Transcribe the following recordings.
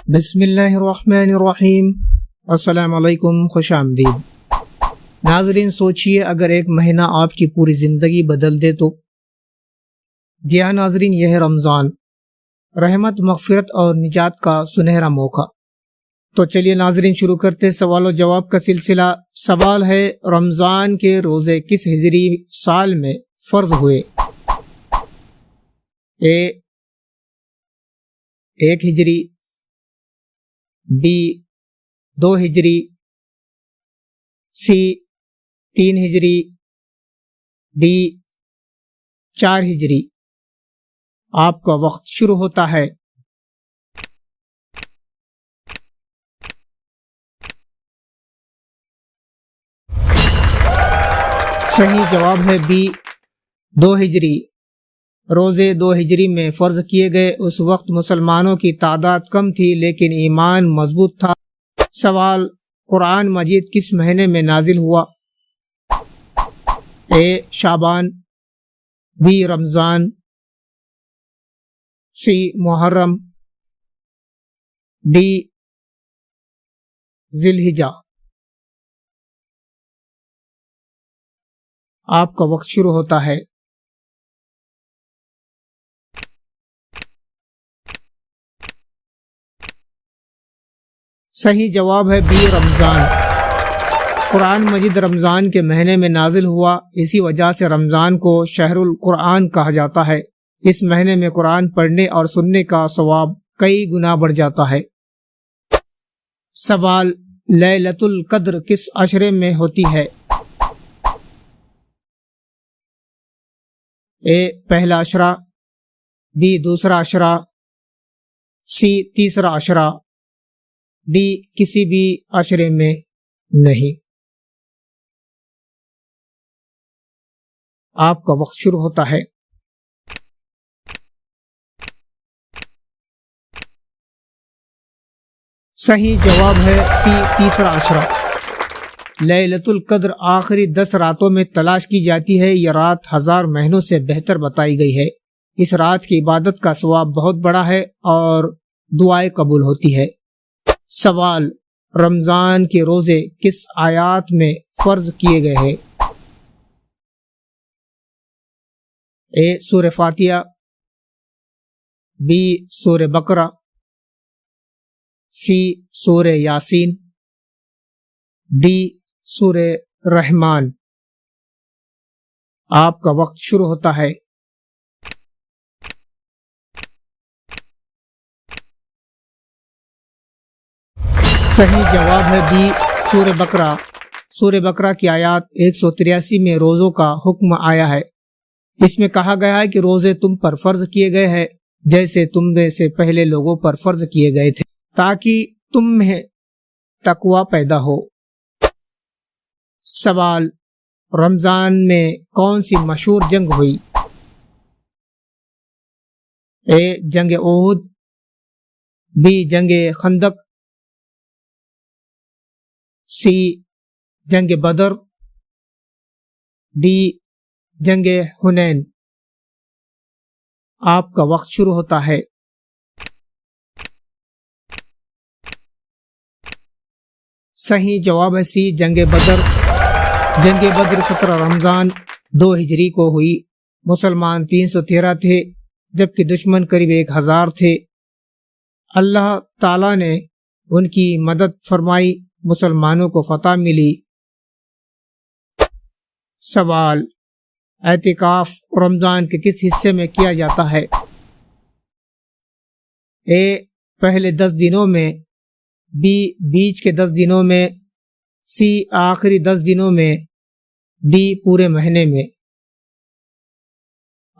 بسم اللہ الرحمن الرحیم۔ السلام علیکم، خوش آمدید ناظرین۔ سوچئے اگر ایک مہینہ آپ کی پوری زندگی بدل دے تو۔ جی ہاں ناظرین، یہ ہے رمضان، رحمت، مغفرت اور نجات کا سنہرا موقع۔ تو چلیے ناظرین شروع کرتے سوال و جواب کا سلسلہ۔ سوال ہے، رمضان کے روزے کس ہجری سال میں فرض ہوئے؟ اے 1 ہجری، بی 2 ہجری، سی 3 ہجری، ڈی 4 ہجری۔ آپ کا وقت شروع ہوتا ہے۔ صحیح جواب ہے بی 2 ہجری۔ روزے 2 ہجری میں فرض کیے گئے۔ اس وقت مسلمانوں کی تعداد کم تھی لیکن ایمان مضبوط تھا۔ سوال، قرآن مجید کس مہینے میں نازل ہوا؟ اے شعبان، be Ramzan, C Muharram, D ذی الحجہ۔ آپ کا وقت شروع ہوتا ہے۔ صحیح جواب ہے بی رمضان۔ قرآن مجید رمضان کے مہینے میں نازل ہوا، اسی وجہ سے رمضان کو شہر القرآن کہا جاتا ہے۔ اس مہینے میں قرآن پڑھنے اور سننے کا ثواب کئی گنا بڑھ جاتا ہے۔ سوال، لیلۃ القدر کس عشرے میں ہوتی ہے؟ اے پہلا عشرہ، بی دوسرا عشرہ، سی تیسرا عشرہ، ڈی کسی بھی عشرے میں نہیں۔ آپ کا وقت شروع ہوتا ہے۔ صحیح جواب ہے سی تیسرا عشرہ۔ لیلۃ القدر آخری 10 راتوں میں تلاش کی جاتی ہے۔ یہ رات 1000 مہینوں سے بہتر بتائی گئی ہے۔ اس رات کی عبادت کا ثواب بہت بڑا ہے اور دعائیں قبول ہوتی ہے۔ سوال، رمضان کے روزے کس آیات میں فرض کیے گئے ہیں؟ اے سورہ فاتحہ، بی سورہ بقرہ، سی سورہ یاسین، ڈی سورہ رحمان۔ آپ کا وقت شروع ہوتا ہے۔ صحیح جواب ہے بی سورہ بقرہ۔ سورہ بقرہ کی آیات 183 میں روزوں کا حکم آیا ہے۔ اس میں کہا گیا ہے کہ روزے تم پر فرض کیے گئے ہیں جیسے تم میں سے پہلے لوگوں پر فرض کیے گئے تھے، تاکہ تم میں تقوی پیدا ہو۔ سوال، رمضان میں کون سی مشہور جنگ ہوئی؟ اے جنگ احد، بی جنگ خندق، سی جنگ بدر، ڈی جنگ حنین۔ آپ کا وقت شروع ہوتا ہے۔ صحیح جواب ہے سی جنگ بدر۔ جنگ بدر 17 رمضان 2 ہجری کو ہوئی۔ مسلمان 313 تھے جبکہ دشمن قریب 1000 تھے۔ اللہ تعالی نے ان کی مدد فرمائی، مسلمانوں کو فتح ملی۔ سوال، اعتکاف رمضان کے کس حصے میں کیا جاتا ہے؟ اے پہلے 10 دنوں میں، بی بیچ کے 10 دنوں میں، سی آخری 10 دنوں میں، ڈی پورے مہینے میں۔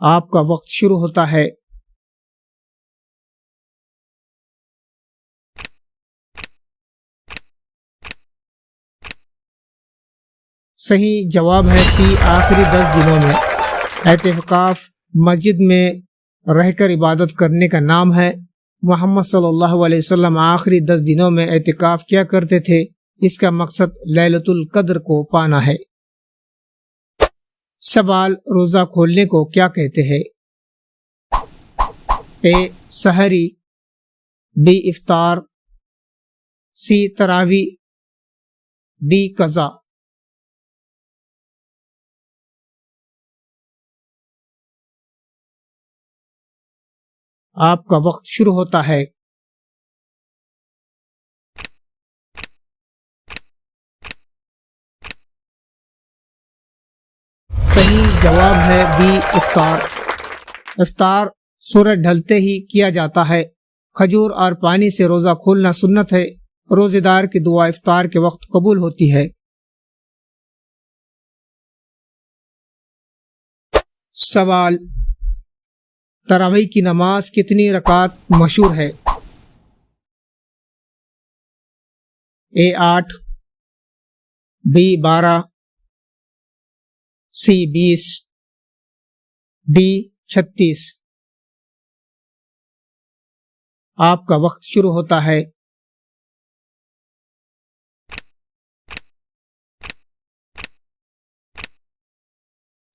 آپ کا وقت شروع ہوتا ہے۔ صحیح جواب ہے سی آخری 10 دنوں میں۔ اعتکاف مسجد میں رہ کر عبادت کرنے کا نام ہے۔ محمد صلی اللہ علیہ وسلم آخری 10 دنوں میں اعتکاف کیا کرتے تھے۔ اس کا مقصد لیلۃ القدر کو پانا ہے۔ سوال، روزہ کھولنے کو کیا کہتے ہیں؟ اے سحری، بی افطار، سی تراوی، ڈی قضا۔ آپ کا وقت شروع ہوتا ہے۔ صحیح جواب ہے بی افطار۔ افطار سورج ڈھلتے ہی کیا جاتا ہے۔ کھجور اور پانی سے روزہ کھولنا سنت ہے۔ روزے دار کی دعا افطار کے وقت قبول ہوتی ہے۔ سوال، تراویح کی نماز کتنی رکعت مشہور ہے؟ اے 8، بی 12، سی 20، ڈی 36۔ آپ کا وقت شروع ہوتا ہے۔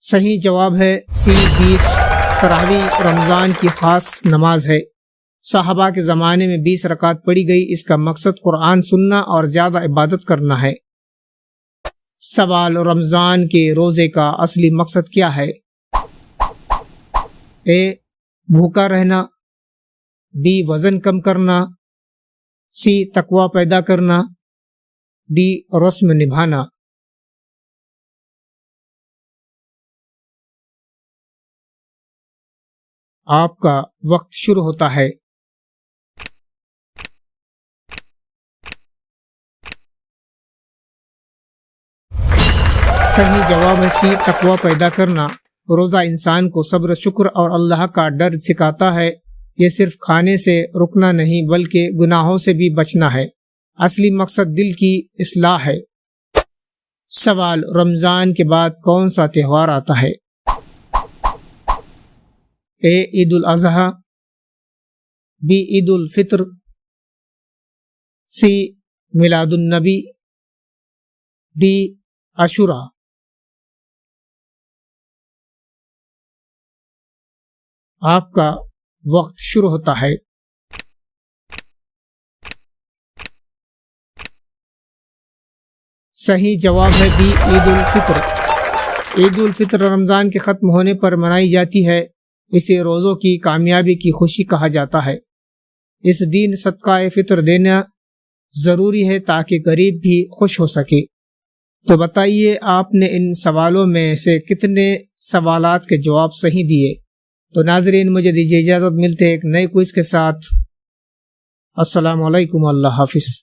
صحیح جواب ہے سی 20۔ تراویح رمضان کی خاص نماز ہے۔ صحابہ کے زمانے میں 20 رکعت پڑھی گئی۔ اس کا مقصد قرآن سننا اور زیادہ عبادت کرنا ہے۔ سوال، رمضان کے روزے کا اصلی مقصد کیا ہے؟ اے بھوکا رہنا، بی وزن کم کرنا، سی تقوی پیدا کرنا، ڈی رسم نبھانا۔ آپ کا وقت شروع ہوتا ہے۔ صحیح جواب ہے سی تقوی پیدا کرنا۔ روزہ انسان کو صبر، شکر اور اللہ کا ڈر سکھاتا ہے۔ یہ صرف کھانے سے رکنا نہیں بلکہ گناہوں سے بھی بچنا ہے۔ اصلی مقصد دل کی اصلاح ہے۔ سوال، رمضان کے بعد کون سا تہوار آتا ہے؟ اے عید الاضحیٰ، بی عید الفطر، سی میلاد النبی، ڈی عاشوراء۔ آپ کا وقت شروع ہوتا ہے۔ صحیح جواب ہے بی عید الفطر۔ عید الفطر رمضان کے ختم ہونے پر منائی جاتی ہے۔ اسے روزوں کی کامیابی کی خوشی کہا جاتا ہے۔ اس دن صدقہ فطر دینا ضروری ہے تاکہ غریب بھی خوش ہو سکے۔ تو بتائیے، آپ نے ان سوالوں میں سے کتنے سوالات کے جواب صحیح دیے؟ تو ناظرین، مجھے دیجیے اجازت، ملتے ہیں ایک نئے کوئز کے ساتھ۔ السلام علیکم، اللہ حافظ۔